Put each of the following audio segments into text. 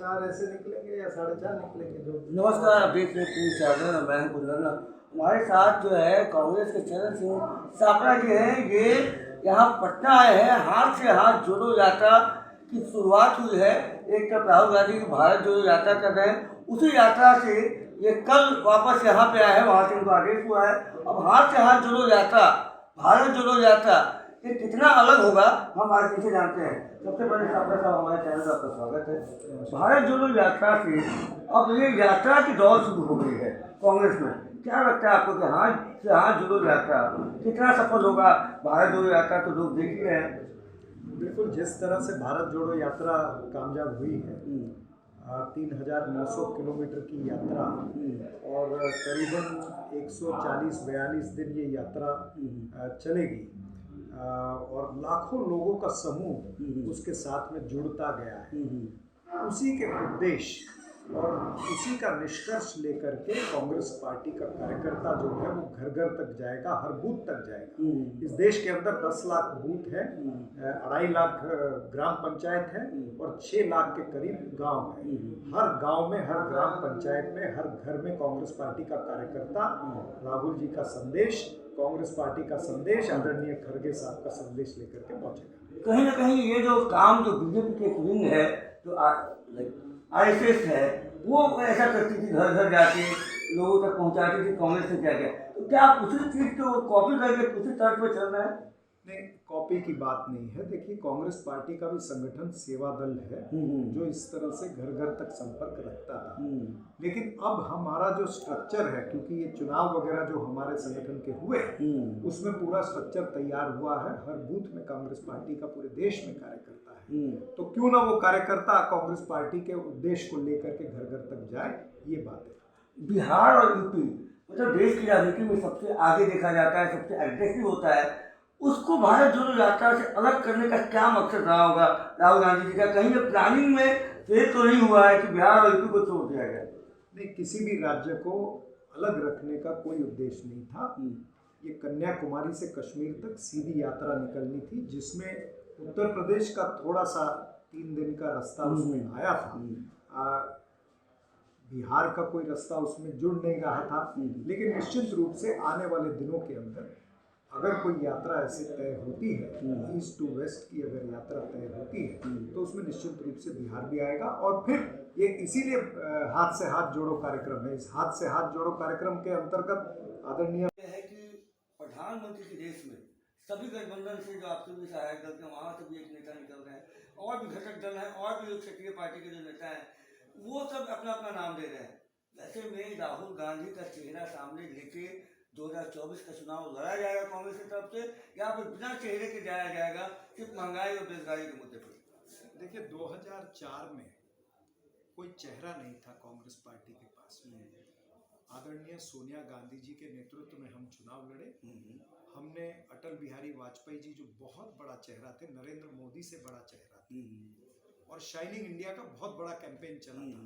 4 ऐसे निकलेंगे या 4.5 निकलेंगे जो। नमस्कार, आप देख रहे हैं चैनल, मैं हूं कुंदन। हमारे साथ जो है कांग्रेस के चरण सिंह सापड़ा जी हैं। ये यहाँ पटना आए हैं। हाथ से हाथ जोड़ो यात्रा की शुरुआत हुई है। एक तरफ राहुल गांधी की भारत जोड़ो यात्रा कर रहे हैं, उसी यात्रा से ये कल वापस यहाँ पे आए हैं, वहाँ से इनको आदेश हुआ है। अब हाथ से हाथ जोड़ो यात्रा, भारत जोड़ो यात्रा, ये कितना अलग होगा हम आज इनसे जानते हैं। सबसे पहले सापड़ा साहब, हमारे चैनल पर आपका स्वागत है। भारत जोड़ो यात्रा से अब ये यात्रा की दौड़ शुरू हो गई है कांग्रेस में। क्या लगता है आपको कि हाथ से हाथ जोड़ो यात्रा कितना सफल होगा? भारत जोड़ो यात्रा तो लोग देख ही रहे हैं। बिल्कुल, जिस तरह से भारत जोड़ो यात्रा कामयाब हुई है, 3,900 किलोमीटर की यात्रा और करीबन 140-42 दिन ये यात्रा चलेगी और लाखों लोगों का समूह उसके साथ में जुड़ता गया है। उसी के उद्देश्य और उसी का निष्कर्ष लेकर के कांग्रेस पार्टी का कार्यकर्ता जो है वो घर घर तक जाएगा, हर बूथ तक जाएगा। इस देश के अंदर 10 लाख बूथ है, 2.5 लाख ग्राम पंचायत है और 6 लाख के करीब गांव है। हर गांव में, हर ग्राम पंचायत में, हर घर में कांग्रेस पार्टी का कार्यकर्ता राहुल जी का संदेश, कांग्रेस पार्टी का संदेश, आदरणीय खड़गे साहब का संदेश लेकर के पहुंचेगा। कहीं ना कहीं ये जो काम जो बीजेपी के विंग है, जो आरएसएस है, वो ऐसा करती थी, घर घर जाके लोगों तक पहुंचाती थी कांग्रेस ने क्या किया, तो क्या आप उसी चीज़ को कॉपी करके उसी तर्ज पर चल रहे हैं? नहीं, कॉपी की बात नहीं है। देखिए, कांग्रेस पार्टी का भी संगठन सेवा दल है जो इस तरह से घर घर तक संपर्क रखता था। लेकिन अब हमारा जो स्ट्रक्चर है, क्योंकि ये चुनाव वगैरह जो हमारे संगठन के हुए उसमें पूरा स्ट्रक्चर तैयार हुआ है। हर बूथ में कांग्रेस पार्टी का पूरे देश में कार्यकर्ता है, तो क्यों ना वो कार्यकर्ता कांग्रेस पार्टी के उद्देश्य को लेकर के घर घर तक जाए, ये बात है। बिहार और यूपी मतलब देश की राजनीति में सबसे आगे देखा जाता है, सबसे एग्रेसिव होता है। उसको भारत जोड़ो यात्रा से अलग करने का क्या मकसद रहा होगा राहुल गांधी जी का? कहीं ये प्लानिंग में फेल तो नहीं हुआ है कि बिहार और यूपी को छोड़ दिया गया? नहीं, किसी भी राज्य को अलग रखने का कोई उद्देश्य नहीं था। ये कन्याकुमारी से कश्मीर तक सीधी यात्रा निकलनी थी, जिसमें उत्तर प्रदेश का थोड़ा सा 3 दिन का रास्ता उसमें आया था। बिहार का कोई रास्ता उसमें जुड़ नहीं रहा था। लेकिन निश्चित रूप से आने वाले दिनों के अंदर अगर कोई यात्रा ऐसे तय होती है, ईस्ट टू वेस्ट की अगर यात्रा तय होती है, तो उसमें निश्चित रूप से बिहार भी आएगा। और फिर ये इसीलिए हाथ से हाथ जोड़ो कार्यक्रम है। इस हाथ से हाथ जोड़ो कार्यक्रम के अंतर्गत आदरणीय है कि प्रधानमंत्री के देश में सभी गठबंधन से जो आपसे भी सहायक दल हैं, वहाँ से भी एक नेता निकल रहे हैं, और भी घटक दल हैं, और भी लोग सक्रिय पार्टी के जो नेता हैं, वो सब अपना अपना नाम दे रहे हैं। ऐसे में राहुल गांधी का चेहरा सामने लेके 2024 का चुनाव लड़ा जाएगा कांग्रेस की तरफ से, या फिर बिना चेहरे के जाया जाएगा सिर्फ महंगाई और बेरोजगारी के मुद्दे पर? देखिए, 2004 में कोई चेहरा नहीं था कांग्रेस पार्टी के पास में। आदरणीय सोनिया गांधी जी के नेतृत्व में हम चुनाव लड़े। हमने अटल बिहारी वाजपेयी जी जो बहुत बड़ा चेहरा थे, नरेंद्र मोदी से बड़ा चेहरा था, और शाइनिंग इंडिया का बहुत बड़ा कैंपेन चला था।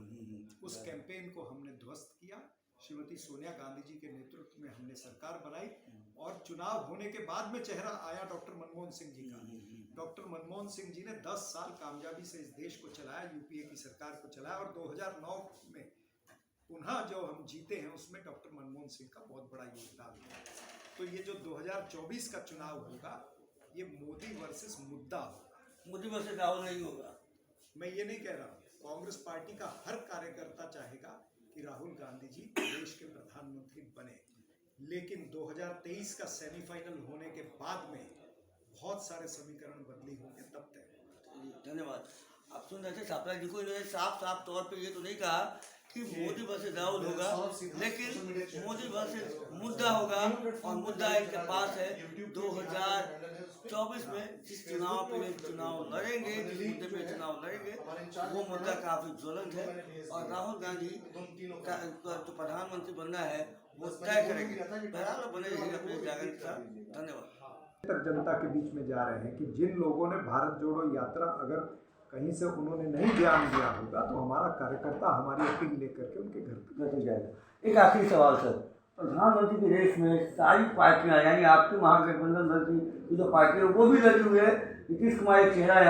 उस कैंपेन को हमने ध्वस्त किया। श्रीमती सोनिया गांधी जी के नेतृत्व में हमने सरकार बनाई और चुनाव होने के बाद में चेहरा आया डॉक्टर मनमोहन सिंह जी का। डॉक्टर मनमोहन सिंह जी ने 10 साल कामयाबी से इस देश को चलाया, यूपीए की सरकार को चलाया, और 2009 में पुनः जो हम जीते हैं उसमें डॉक्टर मनमोहन सिंह का बहुत बड़ा योगदान है। तो ये जो 2024 का चुनाव होगा, ये मोदी वर्सेस मुद्दा होगा, मोदी वर्सेस राहुल नहीं होगा। मैं ये नहीं कह रहा हूँ। कांग्रेस पार्टी का हर कार्यकर्ता चाहेगा कि राहुल गांधी जी देश के प्रधानमंत्री बने, लेकिन 2023 का सेमीफाइनल होने के बाद में बहुत सारे समीकरण बदली होंगे, तब तक। धन्यवाद। आप सुन रहे थे सापड़ा जी को, इन्होंने साफ साफ तौर पे ये तो नहीं कहा कि मोदी वर्सेस राहुल होगा, लेकिन मोदी वर्सेस मुद्दा होगा, और मुद्दा इनके पास है। 2024 में जिस चुनाव पे चुनाव लड़ेंगे, जिस मुद्दे पे चुनाव लड़ेंगे, वो मुद्दा काफी ज्वलंत है, और राहुल गांधी का जो प्रधानमंत्री बनना है वो तय करेंगे। बहरहाल बने रहिएगा अपने जागरण के साथ। धन्यवाद। तक जनता के बीच में जा रहे हैं कि जिन लोगों ने भारत जोड़ो यात्रा अगर कहीं से उन्होंने नहीं ध्यान दिया होगा, तो हमारा कार्यकर्ता हमारी अपील लेकर के उनके घर तक जाएगा। एक आखिरी सवाल सर, प्रधानमंत्री के रेस में सारी पार्टियां, यानी आपकी महागठबंधन दल की जो पार्टी है वो भी लगी हुई है। नीतीश कुमार एक चेहरा यहाँ